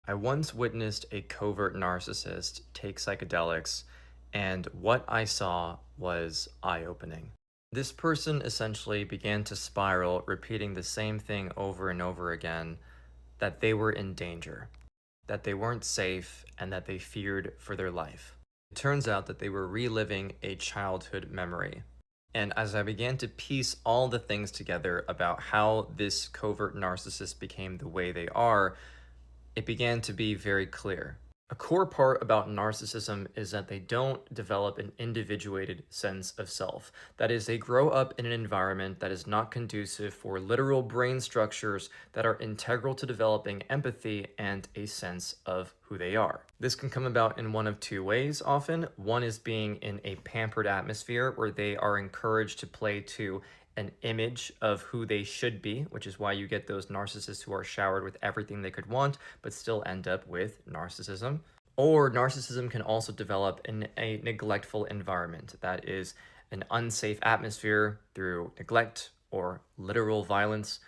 I once witnessed a covert narcissist take psychedelics, and what I saw was eye-opening. This person essentially began to spiral, repeating the same thing over and over again, that they were in danger, that they weren't safe, and that they feared for their life. It turns out that they were reliving a childhood memory. And as I began to piece all the things together about how this covert narcissist became the way they are, it began to be very clear. A core part about narcissism is that they don't develop an individuated sense of self. That is, they grow up in an environment that is not conducive for literal brain structures that are integral to developing empathy and a sense of who they are. This can come about in one of two ways often. One is being in a pampered atmosphere where they are encouraged to play to an image of who they should be, which is why you get those narcissists who are showered with everything they could want, but still end up with narcissism. Or narcissism can also develop in a neglectful environment, that is, an unsafe atmosphere through neglect or literal violence.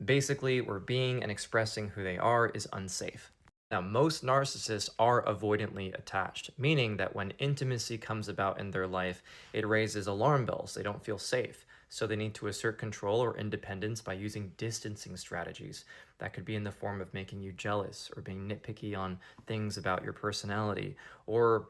Basically, where being and expressing who they are is unsafe. Now, most narcissists are avoidantly attached, meaning that when intimacy comes about in their life, it raises alarm bells. They don't feel safe. So they need to assert control or independence by using distancing strategies. That could be in the form of making you jealous or being nitpicky on things about your personality or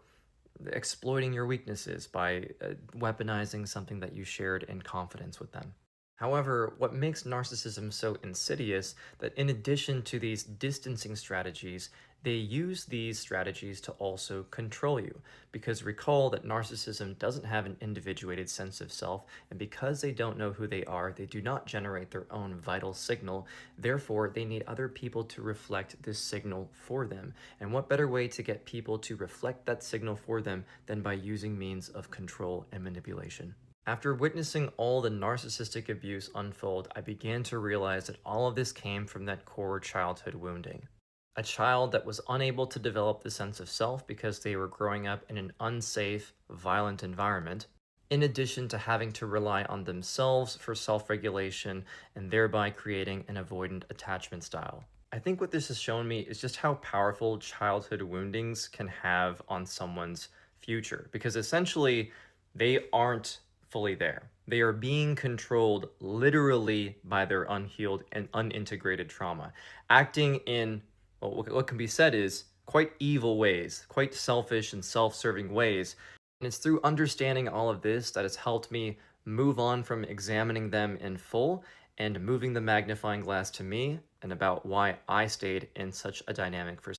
exploiting your weaknesses by weaponizing something that you shared in confidence with them. However, what makes narcissism so insidious that in addition to these distancing strategies, they use these strategies to also control you. Because recall that narcissism doesn't have an individuated sense of self, and because they don't know who they are, they do not generate their own vital signal. Therefore, they need other people to reflect this signal for them. And what better way to get people to reflect that signal for them than by using means of control and manipulation? After witnessing all the narcissistic abuse unfold, I began to realize that all of this came from that core childhood wounding. A child that was unable to develop the sense of self because they were growing up in an unsafe, violent environment, in addition to having to rely on themselves for self-regulation and thereby creating an avoidant attachment style. I think what this has shown me is just how powerful childhood woundings can have on someone's future, because essentially they aren't fully there. They are being controlled literally by their unhealed and unintegrated trauma, acting in what can be said is quite evil ways, quite selfish and self-serving ways. And it's through understanding all of this that has helped me move on from examining them in full and moving the magnifying glass to me and about why I stayed in such a dynamic for